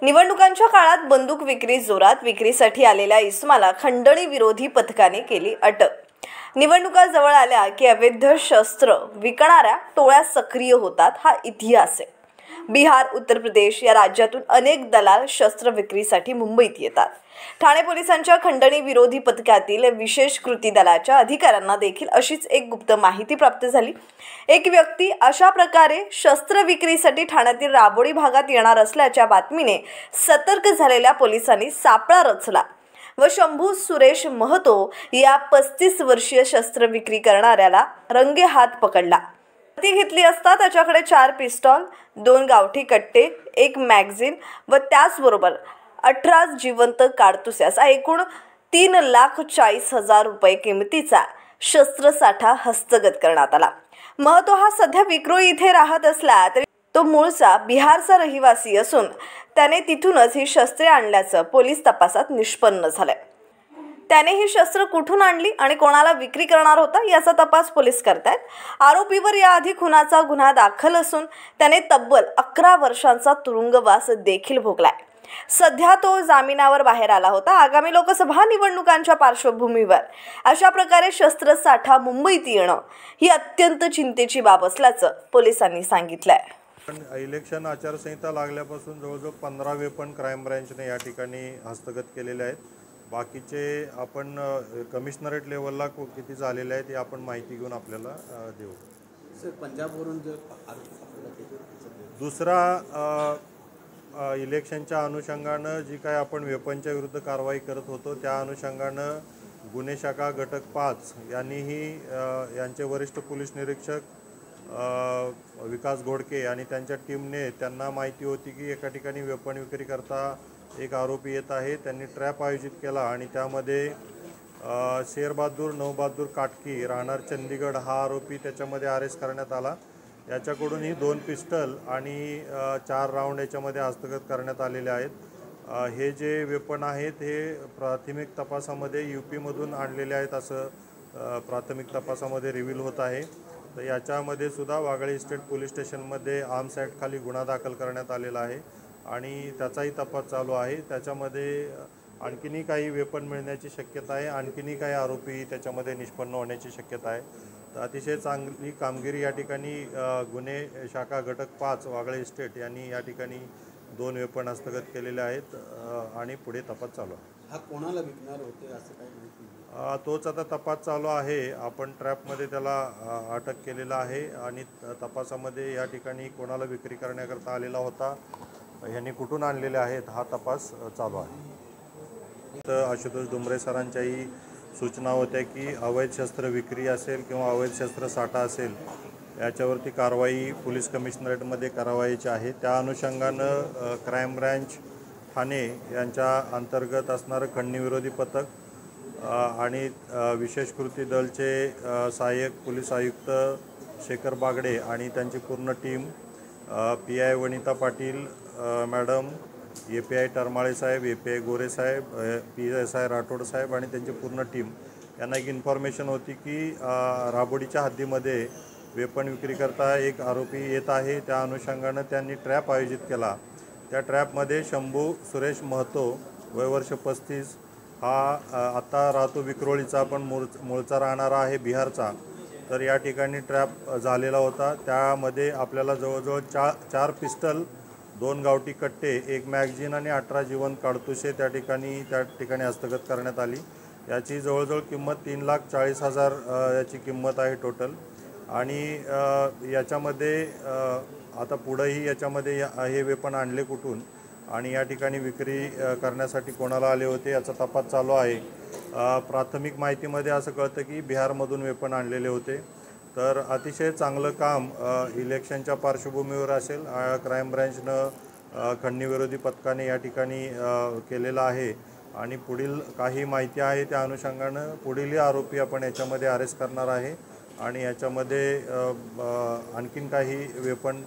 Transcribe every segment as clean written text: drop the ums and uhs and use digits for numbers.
निवडणुकांच्या काळात बंदूक विक्री जोरात, विक्रीसाठी आलेल्या इस्माला खंडणी विरोधी पथकाने केली अटक। निवडणुका जवळ आल्या की अवैध शस्त्र विकणाऱ्या टोळ्या सक्रिय होतात हा इतिहास आहे। बिहार, उत्तर प्रदेश या राज्यातून अनेक दलाल शस्त्र विक्रीसाठी मुंबईत येतात। ठाणे पोलिसांच्या खंडणी विरोधी पथकातील विशेष कृती दलाच्या अधिकाऱ्यांना देखील अशीच एक गुप्त माहिती प्राप्त झाली। एक व्यक्ती अशा प्रकारे शस्त्र विक्रीसाठी ठाण्यातील राबोडी भागात येणार असल्याच्या बातमीने सतर्क झालेल्या पोलिसांनी सापळा रचला व शंभू सुरेश महतो या 35 वर्षीय शस्त्र विक्री करणाऱ्याला रंगेहात पकडला। ती घेतली असता त्याच्याकडे 4 पिस्तॉल, 2 गावठी कट्टे, 1 मॅगझिन व त्याचबरोबर 18 जिवंत काडतुसे असा एकूण 3,40,000 रुपये किमतीचा शस्त्रसाठा हस्तगत करण्यात आला। महतो हा सध्या विक्रोळी इथे राहत असला तरी तो मूळचा बिहारचा रहिवासी असून त्याने तिथूनच ही शस्त्रे आणल्याचं पोलीस तपासात निष्पन्न झालंय। त्याने ही शस्त्र कुठून आणली आणि कोणाला विक्री करणार होता याचा तपास पोलीस करतायत। आरोपीवर याआधी खुनाचा गुन्हा दाखल असून त्याने तब्बल 11 वर्षांचा तुरुंगवास देखील भोगलाय। सध्या तो जामिनावर बाहेर आला होता। आगामी लोकसभा निवडणुकांच्या पार्श्वभूमीवर अशा प्रकारे शस्त्रसाठा मुंबईत येणं ही अत्यंत चिंतेची बाब असल्याचं पोलिसांनी सांगितलंय। इलेक्शन आचारसंहिता लागल्यापासून जवळजवळ 15 वेपन क्राईम ब्रँचने या ठिकाणी हस्तगत केलेले आहेत। बाकीचे आपण कमिशनरेट लेवलला किती झालेले आहेत हे आपण माहिती घेऊन आपल्याला देऊ। सर, पंजाबवरून दुसरा इलेक्शनच्या अनुषंगानं जी काय आपण वेपनच्या विरुद्ध कारवाई करत होतो त्या अनुषंगानं गुन्हे शाखा घटक 5 यांनीही यांचे वरिष्ठ पोलीस निरीक्षक विकास घोडके आणि त्यांच्या टीमने त्यांना माहिती होती की एका ठिकाणी वेपन विक्री करता एक आरोपी येत आहे। त्यांनी ट्रॅप आयोजित केला आणि त्यामध्ये शेरबहादूर नवबहादूर काटकी राहणार चंदीगड हा आरोपी त्याच्यामध्ये अरेस्ट करण्यात आला। याच्याकडूनही 2 पिस्टल आणि 4 राऊंड याच्यामध्ये हस्तगत करण्यात आलेले आहेत। हे जे वेपन आहेत हे प्राथमिक तपासामध्ये यूपीमधून आणलेले आहेत असं प्राथमिक तपासामध्ये रिव्हील होत आहे। तर याच्यामध्ये सुद्धा वाघळे इस्टेट पोलीस स्टेशनमध्ये आर्म्स ॲक्ट खाली गुन्हा दाखल करण्यात आलेला आहे आणि त्याचाही तपास चालू आहे। त्याच्यामध्ये आणखीनही काही वेपन मिळण्याची शक्यता आहे, आणखीनही काही आरोपी त्याच्यामध्ये निष्पन्न होण्याची शक्यता आहे। तर अतिशय चांगली कामगिरी या ठिकाणी गुन्हे शाखा घटक 5 वाघळे इस्टेट यांनी या ठिकाणी 2 वेपन हस्तगत केलेले आहेत आणि पुढे तपास चालू आहे। हा कोणाला विकणार होते असं काही माहिती? तोच आता तपास चालू आहे। आपण ट्रॅपमध्ये त्याला अटक केलेला आहे आणि तपासामध्ये या ठिकाणी कोणाला विक्री करण्याकरता आलेला होता, यांनी कुठून आणलेले आहेत हा तपास चालू आहे। तर आशुतोष डुमरे सरांच्याही सूचना होत्या की अवैध शस्त्र विक्री असेल किंवा अवैध शस्त्र साठा असेल याच्यावरती कारवाई पोलीस कमिशनरेटमध्ये करावायची आहे। त्या अनुषंगानं क्राईम ब्रँच ठाणे यांच्या अंतर्गत असणारं खंडणी विरोधी पथक आणि विशेष कृती दलचे सहाय्यक पोलीस आयुक्त शेखर बागडे आणि त्यांची पूर्ण team PI Vanita Patil madam, API टरमाळे साहेब, API गोरे साहेब, PSI राठोड साहेब आणि त्यांची पूर्ण टीम यांना एक इन्फॉर्मेशन होती की राबोडीच्या हद्दीमध्ये वेपन विक्री करता एक आरोपी येत आहे। त्या अनुषंगानं त्यांनी ट्रॅप आयोजित केला। त्या ट्रॅपमध्ये शंभू सुरेश महतो वय वर्ष 35 हा आता राहतो विक्रोळीचा पण मूळचा राहणारा आहे बिहारचा। तर या ठिकाणी ट्रॅप झालेला होता। त्यामध्ये आपल्याला जवळजवळ 4 पिस्टल, 2 गावठी कट्टे, 1 मॅगझिन आणि 18 जिवंत काडतुसे त्या ठिकाणी हस्तगत करण्यात आली। याची जवळजवळ किंमत 3,40,000 याची किंमत आहे टोटल। आणि याच्यामध्ये आता पुढेही याच्यामध्ये हे वेपन आणले कुठून आणि या ठिकाणी विक्री करण्यासाठी कोणाला आले होते याचा तपास चालू आहे। प्राथमिक माहितीमध्ये असं कळतं की बिहारमधून वेपन आणलेले होते। तर अतिशय चांगलं काम इलेक्शनच्या पार्श्वभूमीवर असेल क्राईम ब्रँचनं खंडणी विरोधी पथकाने या ठिकाणी केलेलं आहे आणि पुढील काही माहिती आहे त्या अनुषंगानं पुढील आरोपी आपण याच्यामध्ये अरेस्ट करणार आहे आणि याच्यामध्ये आणखीन काही वेपन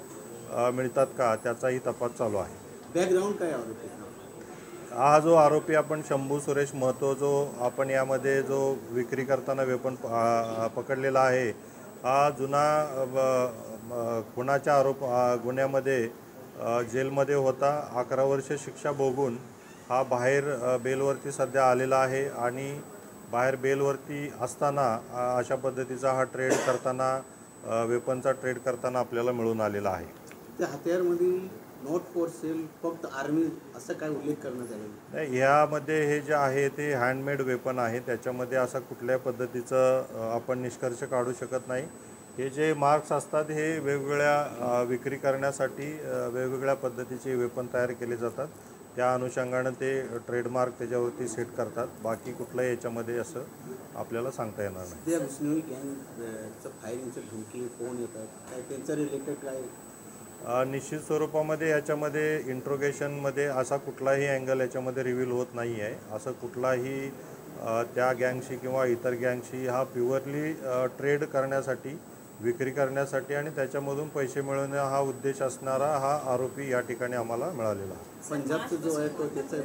मिळतात का त्याचाही तपास चालू आहे। बॅकग्राऊंड काय आरोपी? हा जो आरोपी आपण शंभू सुरेश महतो जो आपण यामध्ये जो विक्री करताना वेपन पकडलेला आहे हा जुना खुनाच्या गुन्ह्यामध्ये जेलमध्ये होता. 11 वर्ष शिक्षा भोगून हा बाहेर बेलवरती सध्या आलेला आहे आणि बाहेर बेलवरती असताना अशा पद्धतीचा हा ट्रेड करताना वेपनचा ट्रेड करताना आपल्याला मिळून आलेला आहे. त्या हत्यारमध्ये नॉट फॉर सेल फक्त आर्मी असं काय उल्लेख करण्यात आलेला नाही, ह्यामध्ये हे जे आहे ते हँडमेड वेपन आहे. त्याच्यामध्ये असा कुठल्या पद्धतीचं आपण निष्कर्ष काढू शकत नाही. हे जे मार्क्स असतात हे वेगवेगळ्या विक्री करण्यासाठी वेगवेगळ्या पद्धतीचे वेपन तयार केले जातात. त्या अनुषंगानं ते ट्रेडमार्क त्याच्यावरती सेट करतात. बाकी कुठलंही याच्यामध्ये असं आपल्याला सांगता येणार नाही. त्या विष्णवी गँगचं फायरिंगचं धमकी फोन येतात काय त्यांचं रिलेटेड काय निश्चित स्वरूपामध्ये याच्यामध्ये इंट्रोगेशनमध्ये असा कुठलाही अँगल याच्यामध्ये रिव्हील होत नाही आहे. असं कुठलाही त्या गँगशी किंवा इतर गँगशी हा प्युअरली ट्रेड करण्यासाठी विक्री करण्यासाठी आणि त्याच्यामधून पैसे मिळवणे हा उद्देश असणारा हा आरोपी या ठिकाणी आम्हाला मिळालेला आहे. पंजाबचा जो आहे तो त्याचा